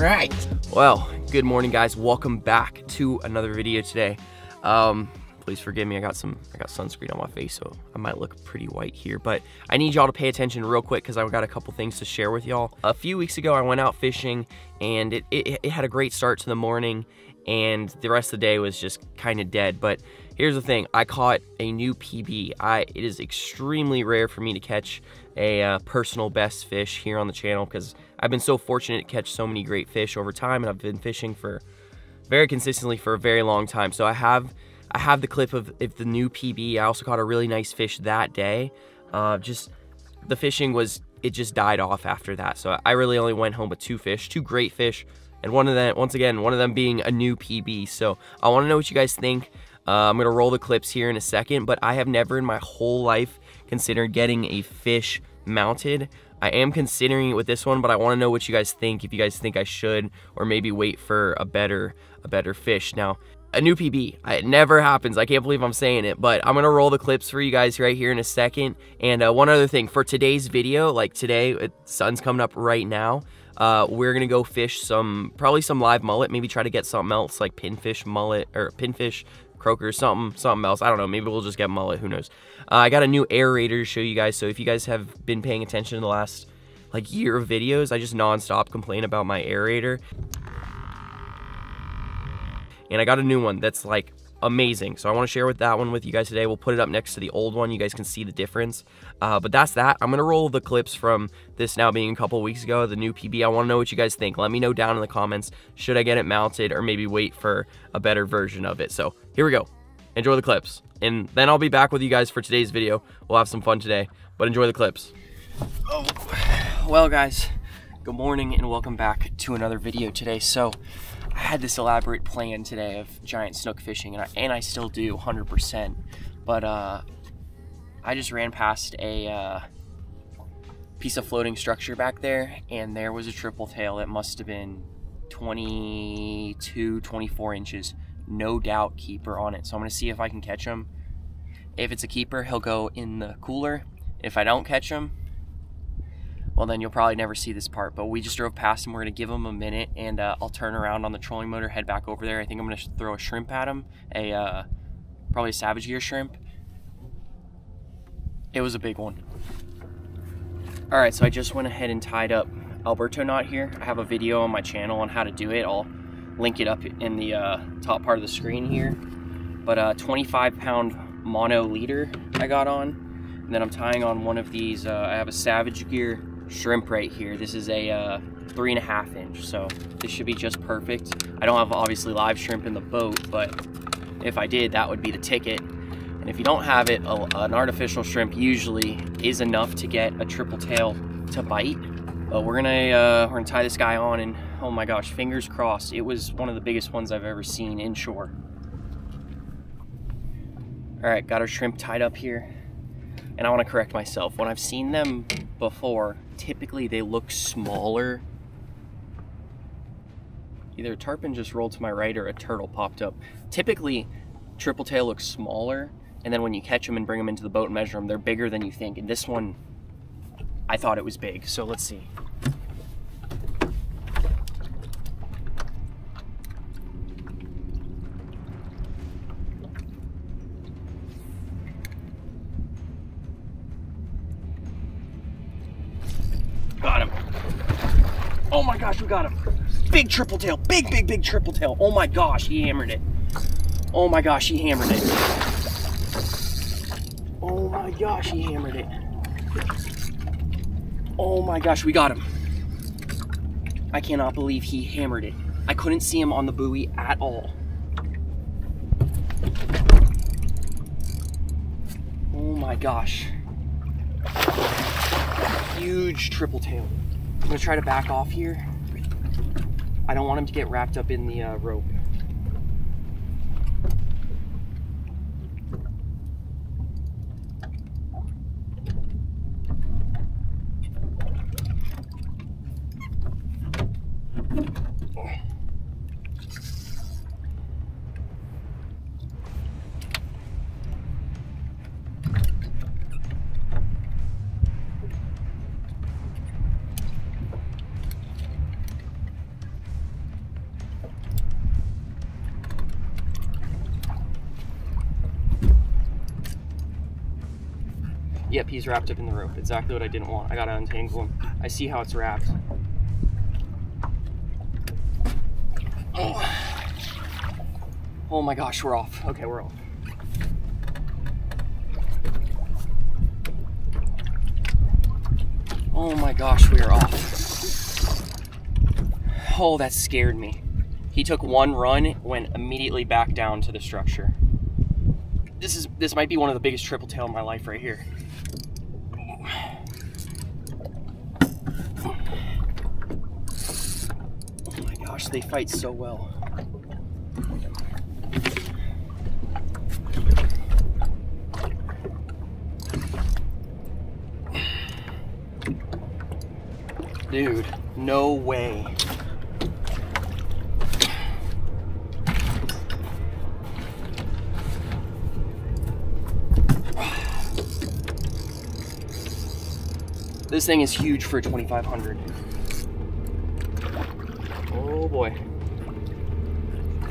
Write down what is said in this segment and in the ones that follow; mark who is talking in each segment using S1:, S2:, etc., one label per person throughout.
S1: right. Well, good morning, guys. Welcome back to another video today. Please forgive me. I got sunscreen on my face, so I might look pretty white here. But I need y'all to pay attention real quick because I've got a couple things to share with y'all. A few weeks ago, I went out fishing, and it had a great start to the morning, and the rest of the day was just kind of dead. But here's the thing. I caught a new PB. It is extremely rare for me to catch a personal best fish here on the channel because I've been so fortunate to catch so many great fish over time, and I've been fishing for very consistently for a very long time. So I have the clip of the new PB. I also caught a really nice fish that day. Just the fishing it just died off after that. So I really only went home with two great fish, and one of them being a new PB. So I want to know what you guys think. I'm gonna roll the clips here in a second, but I have never in my whole life considered getting a fish mounted. I am considering it with this one, but I want to know what you guys think. If you guys think I should, or maybe wait for a better fish. Now, a new PB, it never happens. I can't believe I'm saying it, but I'm gonna roll the clips for you guys right here in a second. And one other thing for today's video, like today, sun's coming up right now. We're gonna go fish probably some live mullet. Maybe try to get something else like pinfish, mullet, or pinfish, croaker, something else. I don't know. Maybe we'll just get mullet. Who knows? I got a new aerator to show you guys. So if you guys have been paying attention in the last year of videos, I just nonstop complain about my aerator. And I got a new one that's amazing. So I want to share that one with you guys today. We'll put it up next to the old one. You guys can see the difference. But that's that. I'm going to roll the clips from this now being a couple weeks ago, the new PB. I want to know what you guys think. Let me know down in the comments. Should I get it mounted or maybe wait for a better version of it? So here we go. Enjoy the clips. And then I'll be back with you guys for today's video. We'll have some fun today, but enjoy the clips. Oh, well guys, good morning and welcome back to another video today. So I had this elaborate plan today of giant snook fishing, and I still do 100%. But I just ran past a piece of floating structure back there, and there was a triple tail. It must have been 22, 24 inches. No doubt keeper on it. So I'm gonna see if I can catch him. If it's a keeper, he'll go in the cooler. If I don't catch him, well, then you'll probably never see this part. But we just drove past him. We're gonna give him a minute, and I'll turn around on the trolling motor, head back over there. I think I'm gonna throw a shrimp at him, probably a Savage Gear shrimp. It was a big one. All right, so I just went ahead and tied up Alberto knot here. I have a video on my channel on how to do it. I'll link it up in the top part of the screen here. But 25-pound mono leader I got on, and then I'm tying on one of these. I have a Savage Gear shrimp right here. This is a 3.5 inch, so this should be just perfect. I don't have obviously live shrimp in the boat, but if I did, that would be the ticket. And if you don't have it, an artificial shrimp usually is enough to get a triple tail to bite. But we're gonna tie this guy on, and oh my gosh, fingers crossed. It was one of the biggest ones I've ever seen inshore. All right, got our shrimp tied up here. And I want to correct myself. When I've seen them before, typically they look smaller. Either a tarpon just rolled to my right or a turtle popped up. Typically, triple tail looks smaller, and then when you catch them and bring them into the boat and measure them, they're bigger than you think. And this one, I thought it was big. So let's see. Got him. Oh my gosh, we got him. Big triple tail, big triple tail. Oh my gosh, he hammered it. Oh my gosh, he hammered it. Oh my gosh, he hammered it. Oh my gosh, we got him. I cannot believe he hammered it. I couldn't see him on the buoy at all. Oh my gosh. Huge triple tail. I'm gonna try to back off here. I don't want him to get wrapped up in the rope. Yep, he's wrapped up in the rope. Exactly what I didn't want. I gotta untangle him. I see how it's wrapped. Oh my gosh, we're off. Okay, we're off. Oh my gosh, we are off. Oh, that scared me. He took one run, went immediately back down to the structure. This might be one of the biggest triple tail in my life right here. Oh my gosh, they fight so well. Dude, no way. This thing is huge for a 2500. Oh boy.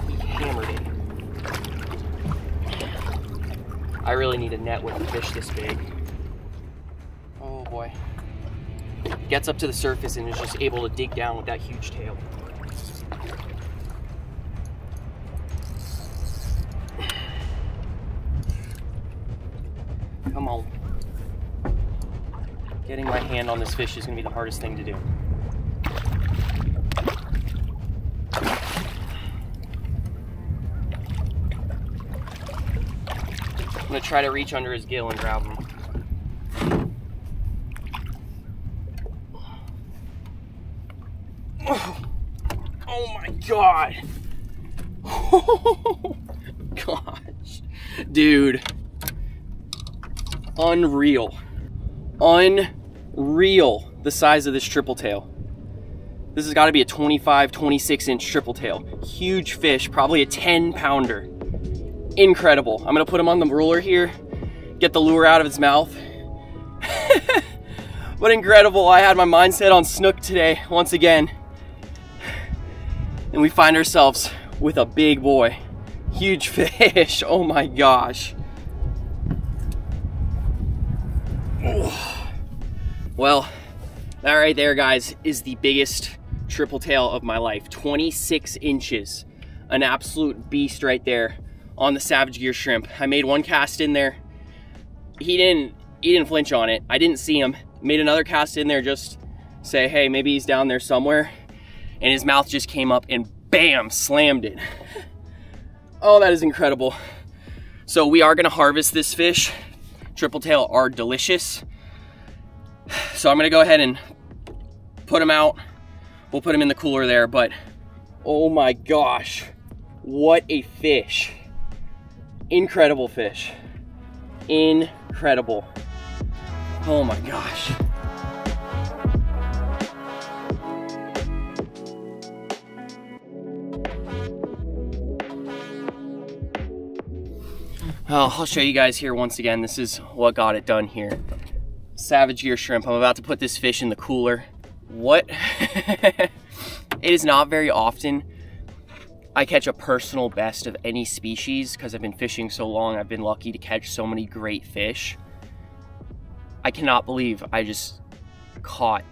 S1: He hammered it. I really need a net with a fish this big. Oh boy. Gets up to the surface and is just able to dig down with that huge tail. Come on. Getting my hand on this fish is going to be the hardest thing to do. I'm going to try to reach under his gill and grab him. Oh my god. Oh gosh. Dude. Unreal. Unreal the size of this triple tail. This has got to be a 25, 26 inch triple tail. Huge fish, probably a 10-pounder. Incredible. I'm gonna put him on the ruler here, get the lure out of his mouth. But incredible, I had my mindset on snook today, once again. And we find ourselves with a big boy. Huge fish, oh my gosh. Well, that right there, guys, is the biggest triple tail of my life. 26 inches. An absolute beast right there on the Savage Gear shrimp. I made one cast in there. He didn't flinch on it. I didn't see him. Made another cast in there, just say, hey, maybe he's down there somewhere. And his mouth just came up and bam, slammed it. Oh, that is incredible. So we are gonna harvest this fish. Triple tail are delicious. So I'm gonna go ahead and put him out. We'll put him in the cooler there, but oh my gosh, what a fish. Incredible fish. Incredible. Oh my gosh. Well, I'll show you guys here once again. This is what got it done here. Savage Gear shrimp. I'm about to put this fish in the cooler. What? It is not very often I catch a personal best of any species because I've been fishing so long. I've been lucky to catch so many great fish. I cannot believe I just caught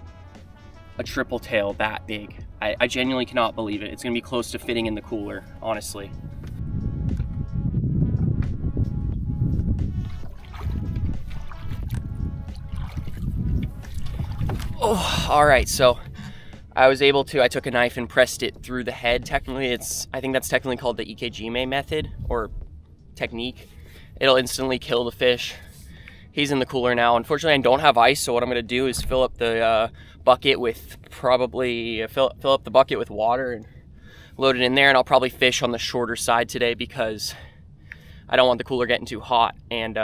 S1: a triple tail that big. I genuinely cannot believe it. It's gonna be close to fitting in the cooler, honestly. Oh, all right, so I took a knife and pressed it through the head. Technically, I think that's technically called the gheenoe method or technique. It'll instantly kill the fish. He's in the cooler now. Unfortunately, I don't have ice, so what I'm gonna do is fill up the bucket with fill up the bucket with water and load it in there, and I'll probably fish on the shorter side today because I don't want the cooler getting too hot and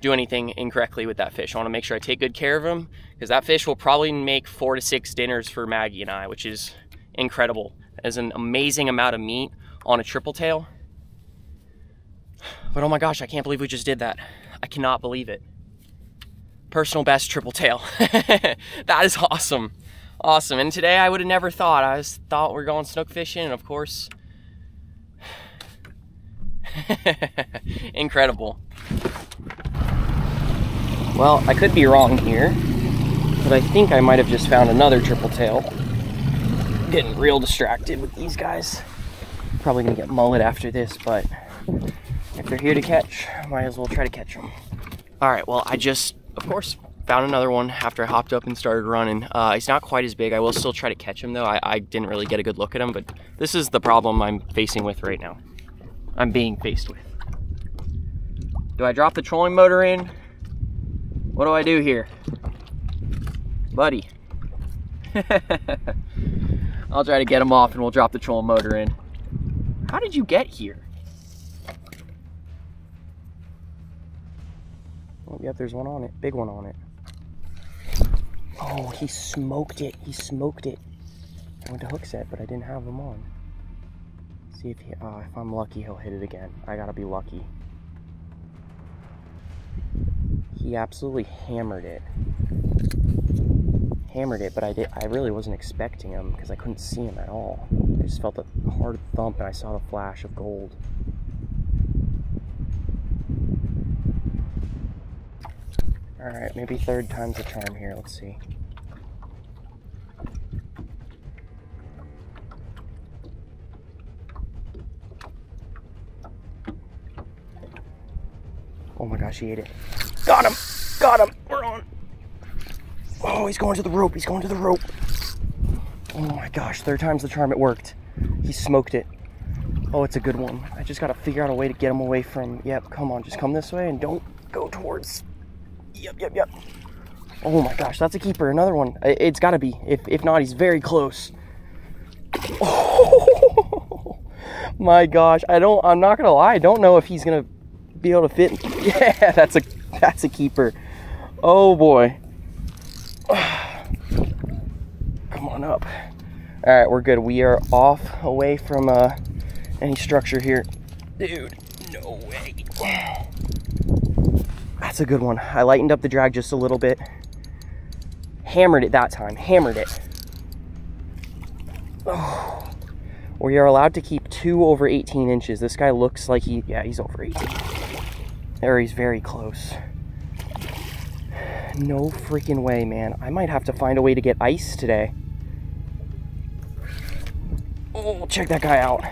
S1: do anything incorrectly with that fish. I wanna make sure I take good care of him because that fish will probably make 4 to 6 dinners for Maggie and I, which is incredible. As an amazing amount of meat on a triple tail. But oh my gosh, I can't believe we just did that. I cannot believe it. Personal best triple tail. That is awesome. Awesome. And today I would have never thought. I just thought we're going snook fishing, and of course, incredible. Well, I could be wrong here, but I think I might have just found another triple tail. Getting real distracted with these guys. Probably gonna get mullet after this, but if they're here to catch, might as well try to catch them. All right, well, I just, of course, found another one after I hopped up and started running. He's not quite as big. I will still try to catch him though. I didn't really get a good look at him, but this is the problem I'm facing with right now. I'm being faced with. Do I drop the trolling motor in? What do I do here? Buddy. I'll try to get him off and we'll drop the trolling motor in. How did you get here? Oh, yep, there's one on it. Big one on it. Oh, he smoked it. He smoked it. I went to hook set, but I didn't have him on. See if he, if I'm lucky, he'll hit it again. I gotta be lucky. He absolutely hammered it. Hammered it, but I really wasn't expecting him because I couldn't see him at all. I just felt a hard thump and I saw the flash of gold. Alright, maybe third time's the charm here, let's see. Oh my gosh, he ate it. Got him! Got him! We're on! Oh, he's going to the rope, he's going to the rope. Oh my gosh, third time's the charm, it worked. He smoked it. Oh, it's a good one. I just gotta figure out a way to get him away from, yep, come on, just come this way and don't go towards, yep. Oh my gosh, that's a keeper, another one. It's gotta be, if not, he's very close. Oh my gosh, I'm not gonna lie, I don't know if he's gonna be able to fit. Yeah, that's a keeper. Oh boy. Come on up. All right, we're good. We are off away from any structure here. Dude, no way. That's a good one. I lightened up the drag just a little bit. Hammered it that time, hammered it. Oh. We are allowed to keep 2 over 18 inches. This guy looks like he's over 18. There, he's very close. No freaking way, man. I might have to find a way to get ice today. Oh, check that guy out.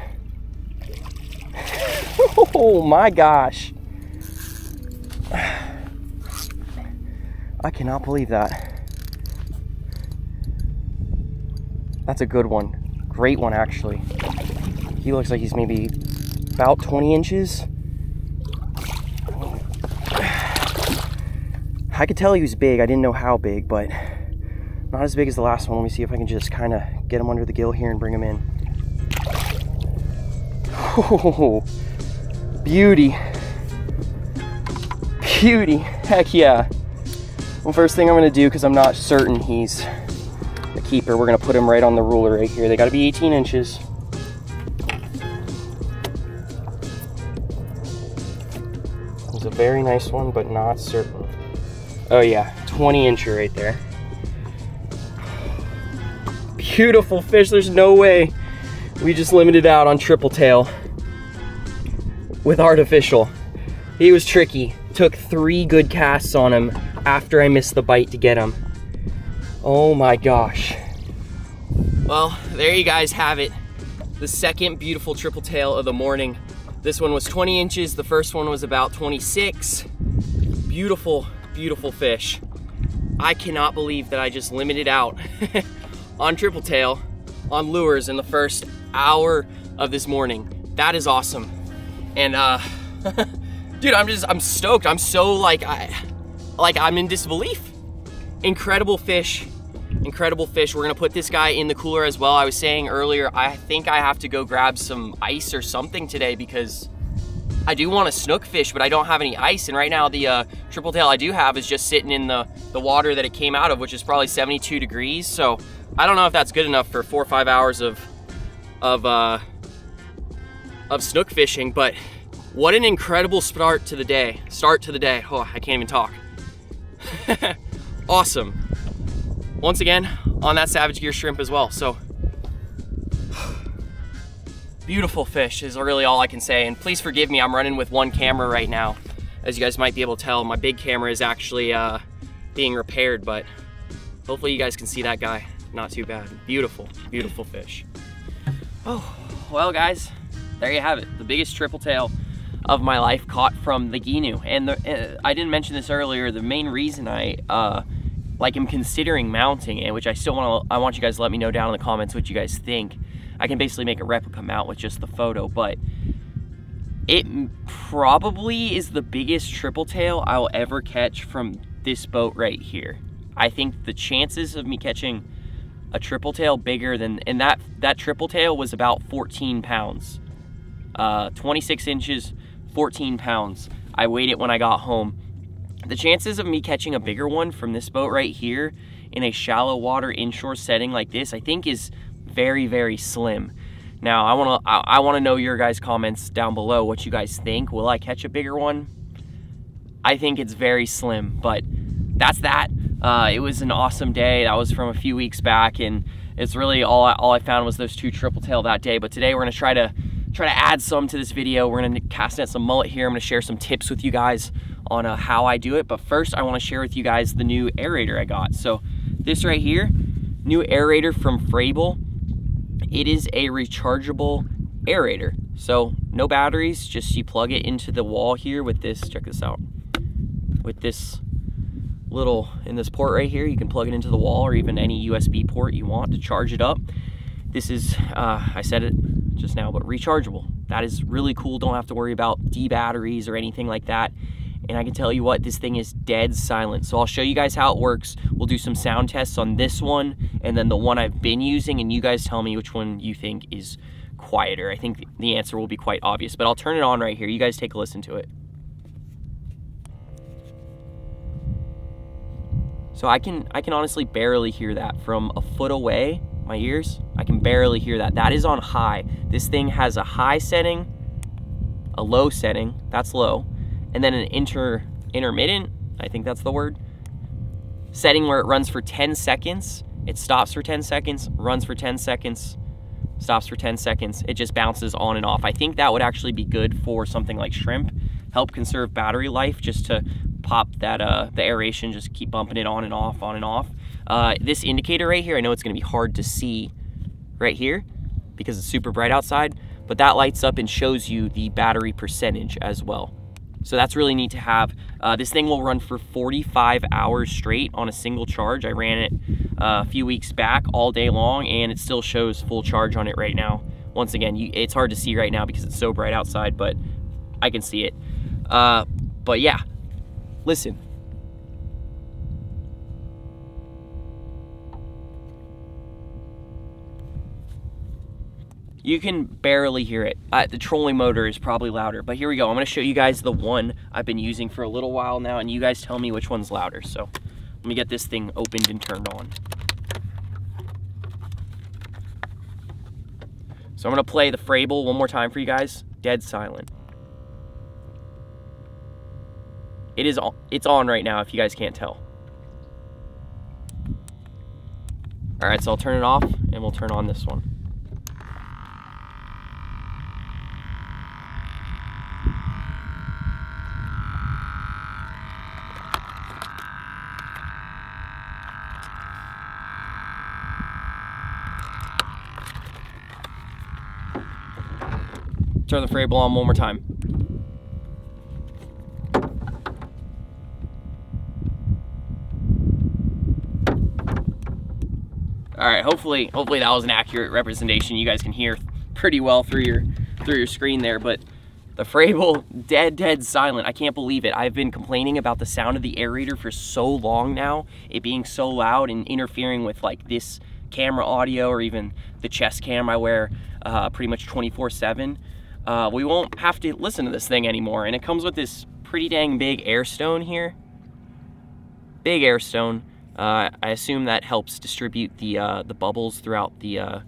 S1: Oh my gosh. I cannot believe that. That's a good one. Great one, actually. He looks like he's maybe about 20 inches. I could tell he was big. I didn't know how big, but not as big as the last one. Let me see if I can just kind of get him under the gill here and bring him in. Oh, beauty. Beauty. Heck yeah. Well, first thing I'm going to do, because I'm not certain he's the keeper, we're going to put him right on the ruler right here. They got to be 18 inches. It's a very nice one, but not certain. Oh yeah, 20 incher right there. Beautiful fish, there's no way we just limited out on triple tail with artificial. He was tricky. Took 3 good casts on him after I missed the bite to get him. Oh my gosh. Well, there you guys have it. The second beautiful triple tail of the morning. This one was 20 inches, the first one was about 26. Beautiful, beautiful fish. I cannot believe that I just limited out on triple tail on lures in the first hour of this morning. That is awesome. And dude, I'm stoked. I'm so I'm in disbelief. Incredible fish. Incredible fish. We're gonna put this guy in the cooler as well. I was saying earlier, I think I have to go grab some ice or something today because I do want to snook fish, but I don't have any ice. And right now the triple tail I do have is just sitting in the water that it came out of, which is probably 72 degrees. So I don't know if that's good enough for 4 or 5 hours of snook fishing, but what an incredible start to the day. Oh, I can't even talk. Awesome. Once again, on that Savage Gear shrimp as well. So beautiful fish is really all I can say. And please forgive me, I'm running with one camera right now. As you guys might be able to tell, my big camera is actually being repaired, but hopefully you guys can see that guy. Not too bad. Beautiful, beautiful fish. Oh, well guys, there you have it. The biggest triple tail of my life caught from the gheenoe. And I didn't mention this earlier, the main reason I am considering mounting it, which I want you guys to let me know down in the comments what you guys think. I can basically make a replica mount with just the photo, but it probably is the biggest triple tail I'll ever catch from this boat right here. I think the chances of me catching a triple tail bigger than, and that triple tail was about 14 pounds. 26 inches, 14 pounds. I weighed it when I got home. The chances of me catching a bigger one from this boat right here in a shallow water inshore setting like this, I think is very, very slim. Now, I wanna know your guys' comments down below, what you guys think. Will I catch a bigger one? I think it's very slim, but that's that. It was an awesome day. That was from a few weeks back, and it's really all I found was those 2 triple tail that day. But today we're gonna try to add some to this video. We're gonna cast net some mullet here. I'm gonna share some tips with you guys on how I do it. But first, I wanna share with you guys the new aerator I got. So this right here, new aerator from Frabill. It is a rechargeable aerator. So no batteries, just you plug it into the wall here with this, check this out. With this in this port right here, you can plug it into the wall or even any USB port you want to charge it up. This is, I said it just now, but rechargeable. That is really cool. Don't have to worry about D-batteries or anything like that. And I can tell you what, this thing is dead silent. So I'll show you guys how it works. We'll do some sound tests on this one and then the one I've been using, and you guys tell me which one you think is quieter. I think the answer will be quite obvious, but I'll turn it on right here. You guys take a listen to it. So I can honestly barely hear that from a foot away, my ears. I can barely hear that. That is on high. This thing has a high setting, a low setting, that's low, and then an intermittent, I think that's the word, setting where it runs for 10 seconds. It stops for 10 seconds, runs for 10 seconds, stops for 10 seconds. It just bounces on and off. I think that would actually be good for something like shrimp, help conserve battery life, just to pop that the aeration, just keep bumping it on and off, on and off. This indicator right here, I know it's gonna be hard to see right here because it's super bright outside, but that lights up and shows you the battery percentage as well. So that's really neat to have. This thing will run for 45 hours straight on a single charge. I ran it a few weeks back all day long, and it still shows full charge on it right now. Once again, it's hard to see right now because it's so bright outside, but I can see it. But yeah, listen. You can barely hear it. The trolling motor is probably louder, but here we go. I'm gonna show you guys the one I've been using for a little while now, and you guys tell me which one's louder. So let me get this thing opened and turned on. So I'm gonna play the Frabill one more time for you guys. Dead silent. It's on right now if you guys can't tell. All right, so I'll turn it off and we'll turn on this one. Turn the Frabill on one more time. All right, hopefully that was an accurate representation. You guys can hear pretty well through your screen there, but the Frabill, dead silent. I can't believe it. I've been complaining about the sound of the aerator for so long now, it being so loud and interfering with like this camera audio or even the chest cam I wear pretty much 24/7. We won't have to listen to this thing anymore, and it comes with this pretty dang big air stone here. Big air stone. I assume that helps distribute the bubbles throughout the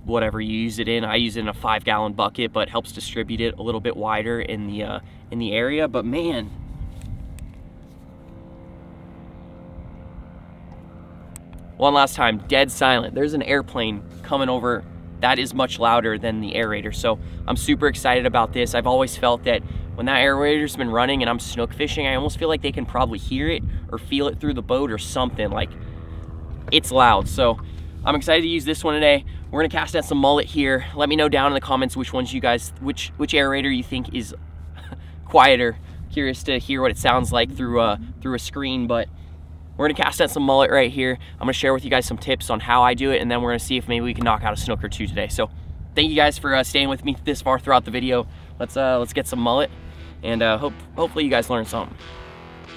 S1: whatever you use it in. I use it in a 5-gallon bucket, but helps distribute it a little bit wider in the area. But man, one last time, dead silent. There's an airplane coming over. That is much louder than the aerator. So I'm super excited about this. I've always felt that when that aerator's been running and I'm snook fishing, I almost feel like they can probably hear it or feel it through the boat or something. Like, it's loud. So I'm excited to use this one today. We're gonna cast at some mullet here. Let me know down in the comments which ones you guys, which aerator you think is quieter. Curious to hear what it sounds like through a screen, but we're gonna cast at some mullet right here. I'm gonna share with you guys some tips on how I do it, and then we're gonna see if maybe we can knock out a snook or two today. So thank you guys for staying with me this far throughout the video. Let's get some mullet, and hopefully you guys learned something.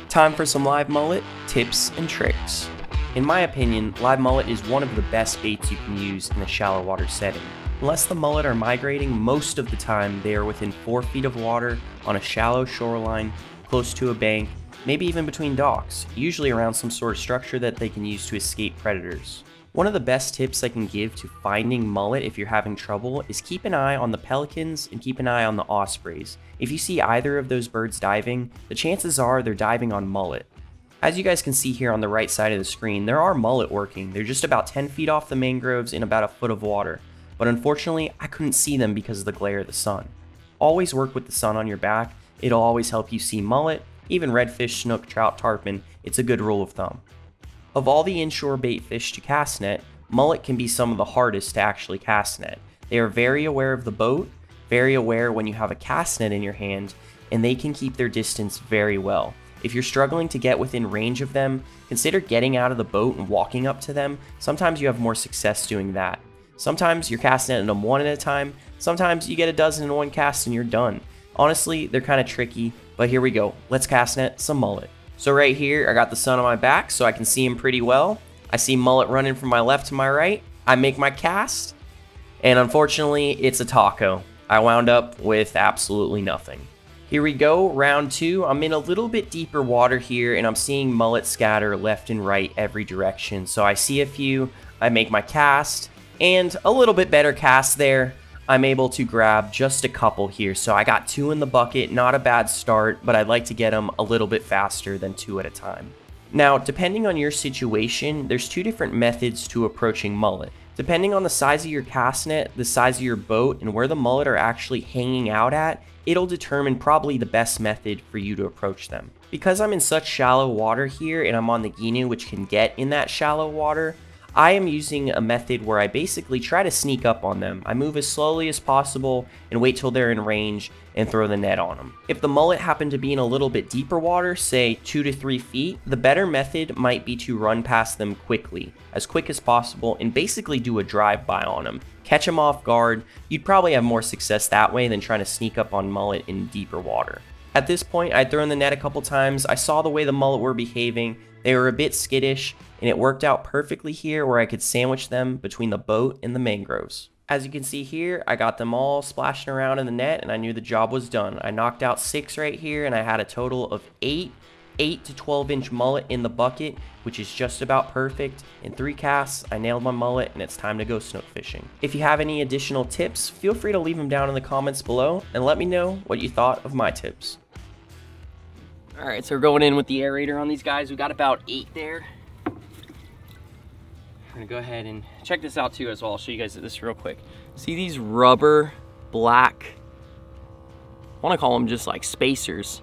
S1: Time for some live mullet tips and tricks. In my opinion, live mullet is one of the best baits you can use in a shallow water setting. Unless the mullet are migrating, most of the time they are within 4 feet of water on a shallow shoreline, close to a bank, maybe even between docks, usually around some sort of structure that they can use to escape predators. One of the best tips I can give to finding mullet if you're having trouble is keep an eye on the pelicans and keep an eye on the ospreys. If you see either of those birds diving, the chances are they're diving on mullet. As you guys can see here on the right side of the screen, there are mullet working. They're just about 10 feet off the mangroves in about a foot of water, but unfortunately I couldn't see them because of the glare of the sun. Always work with the sun on your back. It'll always help you see mullet, even redfish, snook, trout, tarpon. It's a good rule of thumb. Of all the inshore bait fish to cast net, mullet can be some of the hardest to actually cast net. They are very aware of the boat, very aware when you have a cast net in your hand, and they can keep their distance very well. If you're struggling to get within range of them, consider getting out of the boat and walking up to them. Sometimes you have more success doing that. Sometimes you're casting at them one at a time. Sometimes you get a dozen in one cast and you're done. Honestly, they're kind of tricky, but here we go. Let's cast net some mullet. So right here, I got the sun on my back so I can see him pretty well. I see mullet running from my left to my right. I make my cast, and unfortunately, it's a taco. I wound up with absolutely nothing. Here we go, round 2. I'm in a little bit deeper water here, and I'm seeing mullet scatter left and right every direction. So I see a few, I make my cast, and a little bit better cast there. I'm able to grab just a couple here. So I got 2 in the bucket, not a bad start, but I'd like to get them a little bit faster than 2 at a time. Now, depending on your situation, there's 2 different methods to approaching mullet. Depending on the size of your cast net, the size of your boat, and where the mullet are actually hanging out at, it'll determine probably the best method for you to approach them. Because I'm in such shallow water here and I'm on the gheenoe, which can get in that shallow water, I am using a method where I basically try to sneak up on them. I move as slowly as possible and wait till they're in range and throw the net on them. If the mullet happen to be in a little bit deeper water, say 2 to 3 feet, the better method might be to run past them quickly, as quick as possible, and basically do a drive-by on them. Catch them off guard. You'd probably have more success that way than trying to sneak up on mullet in deeper water. At this point, I'd thrown the net a couple times. I saw the way the mullet were behaving. They were a bit skittish, and it worked out perfectly here where I could sandwich them between the boat and the mangroves. As you can see here, I got them all splashing around in the net, and I knew the job was done. I knocked out 6 right here, and I had a total of 8 to 12-inch mullet in the bucket, which is just about perfect. In 3 casts, I nailed my mullet, and it's time to go snook fishing. If you have any additional tips, feel free to leave them down in the comments below, and let me know what you thought of my tips. All right, so we're going in with the aerator on these guys. We got about 8 there. I'm gonna go ahead and check this out too as well. I'll show you guys this real quick. See these rubber black, I wanna call them just like spacers.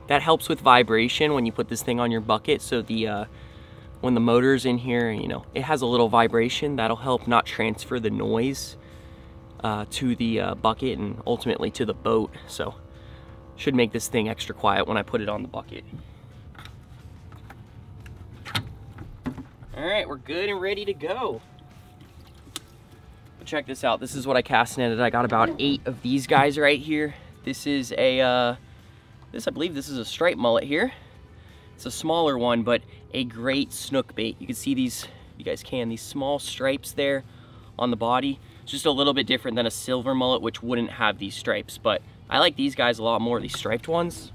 S1: That helps with vibration when you put this thing on your bucket. So the when the motor's in here, you know, it has a little vibration. That'll help not transfer the noise to the bucket and ultimately to the boat. So should make this thing extra quiet when I put it on the bucket. All right, we're good and ready to go. But check this out. This is what I cast netted. I got about 8 of these guys right here. This is a, I believe this is a striped mullet here. It's a smaller one, but a great snook bait. You can see these, you guys can, these small stripes there on the body. It's just a little bit different than a silver mullet, which wouldn't have these stripes, but I like these guys a lot more, these striped ones.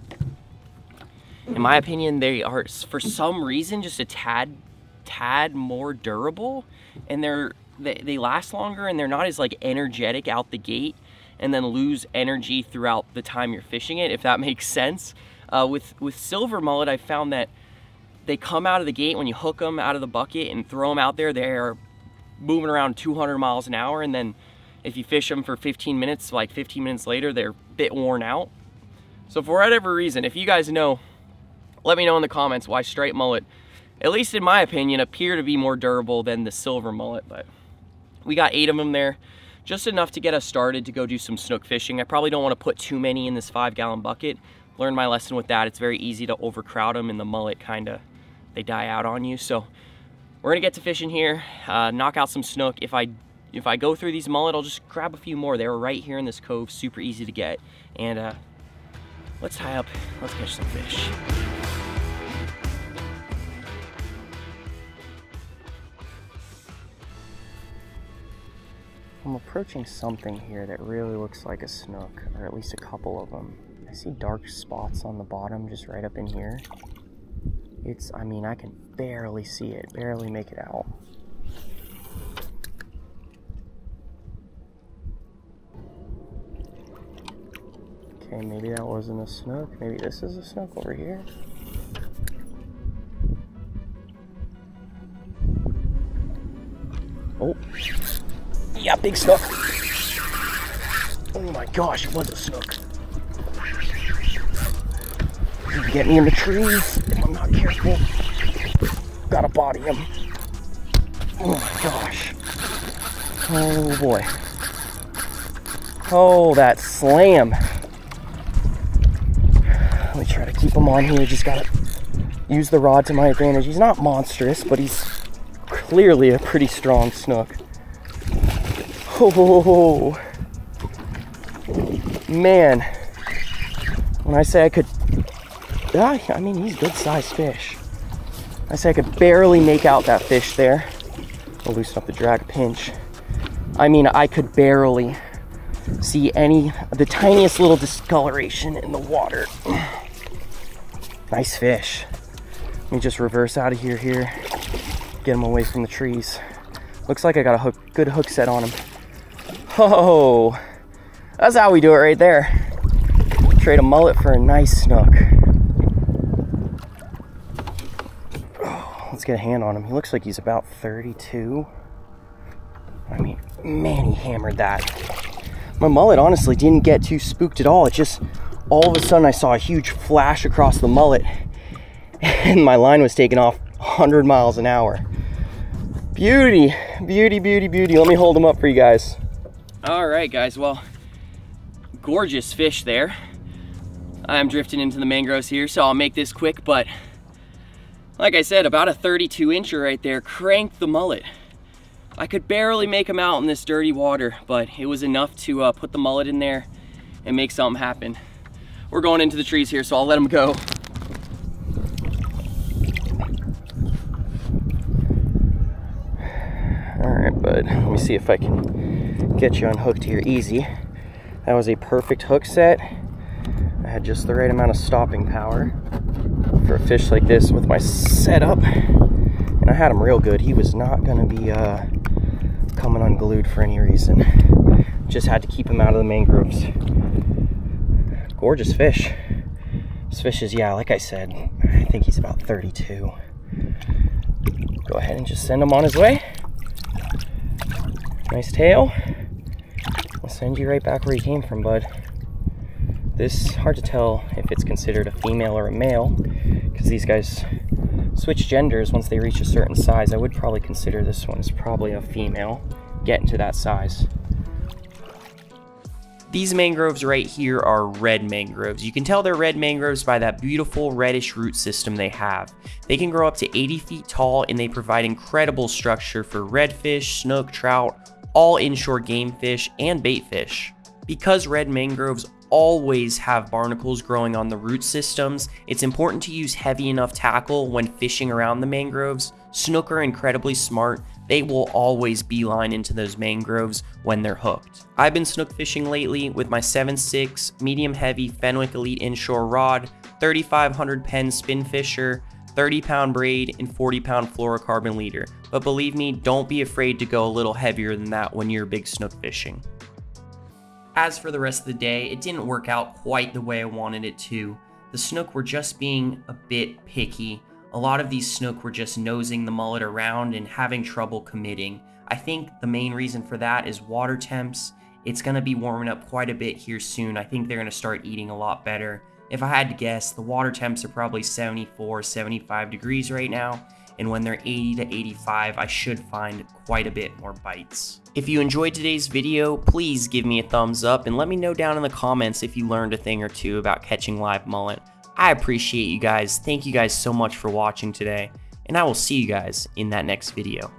S1: In my opinion, they are, for some reason, just a tad more durable, and they last longer, and they're not as like energetic out the gate and then lose energy throughout the time you're fishing it, if that makes sense. With silver mullet, I found that they come out of the gate when you hook them out of the bucket and throw them out there, they're moving around 200 miles an hour, and then if you fish them for 15 minutes, like 15 minutes later, they're a bit worn out. So for whatever reason, if you guys know, let me know in the comments why striped mullet, at least in my opinion, appear to be more durable than the silver mullet. But we got 8 of them there, just enough to get us started to go do some snook fishing. I probably don't want to put too many in this 5-gallon bucket. Learned my lesson with that. It's very easy to overcrowd them, and the mullet they die out on you. So we're gonna get to fishing here, knock out some snook. If I go through these mullet, I'll just grab a few more. They were right here in this cove, super easy to get. And let's tie up, let's catch some fish. I'm approaching something here that really looks like a snook, or at least a couple of them. I see dark spots on the bottom just right up in here. I mean, I can barely see it, barely make it out. Okay, maybe that wasn't a snook. Maybe this is a snook over here. Oh, yeah, big snook. Oh my gosh, it was a snook. He'd get me in the trees if I'm not careful. Gotta body him. Oh my gosh. Oh boy. Oh, that slam. Let me try to keep him on here. Just gotta use the rod to my advantage. He's not monstrous, but he's clearly a pretty strong snook. Oh, man. When I say I could, I mean, he's good sized fish. I say I could barely make out that fish there. I'll loosen up the drag pinch. I mean, I could barely see the tiniest little discoloration in the water. Nice fish. Let me just reverse out of here, get him away from the trees. Looks like I got a good hook set on him. Oh, that's how we do it right there. Trade a mullet for a nice snook. Oh, let's get a hand on him. He looks like he's about 32. I mean, man, he hammered that. My mullet honestly didn't get too spooked at all. It just, all of a sudden I saw a huge flash across the mullet and my line was taking off 100 miles an hour. Beauty, beauty, beauty, beauty. Let me hold him up for you guys. All right, guys, well, gorgeous fish there. I'm drifting into the mangroves here, so I'll make this quick, but like I said, about a 32-incher right there, cranked the mullet. I could barely make him out in this dirty water, but it was enough to put the mullet in there and make something happen. We're going into the trees here, so I'll let him go. All right, bud, let me see if I can get you unhooked here easy. That was a perfect hook set. I had just the right amount of stopping power for a fish like this with my setup, and I had him real good. He was not gonna be coming unglued for any reason. Just had to keep him out of the mangroves. Gorgeous fish. This fish is, yeah, like I said, I think he's about 32. Go ahead and just send him on his way. Nice tail. I'll send you right back where you came from, bud. This, hard to tell if it's considered a female or a male, because these guys switch genders once they reach a certain size. I would probably consider this one as probably a female, getting to that size. These mangroves right here are red mangroves. You can tell they're red mangroves by that beautiful reddish root system they have. They can grow up to 80 feet tall, and they provide incredible structure for redfish, snook, trout, all inshore game fish, and bait fish. Because red mangroves always have barnacles growing on the root systems, it's important to use heavy enough tackle when fishing around the mangroves. Snook are incredibly smart. They will always beeline into those mangroves when they're hooked. I've been snook fishing lately with my 7.6 medium heavy Fenwick Elite inshore rod, 3,500 pen spin fisher, 30-pound braid, and 40-pound fluorocarbon leader. But believe me, don't be afraid to go a little heavier than that when you're big snook fishing. As for the rest of the day, it didn't work out quite the way I wanted it to. The snook were just being a bit picky. A lot of these snook were just nosing the mullet around and having trouble committing. I think the main reason for that is water temps. It's going to be warming up quite a bit here soon. I think they're going to start eating a lot better. If I had to guess, the water temps are probably 74, 75 degrees right now, and when they're 80 to 85, I should find quite a bit more bites. If you enjoyed today's video, please give me a thumbs up and let me know down in the comments if you learned a thing or two about catching live mullet. I appreciate you guys. Thank you guys so much for watching today, and I will see you guys in that next video.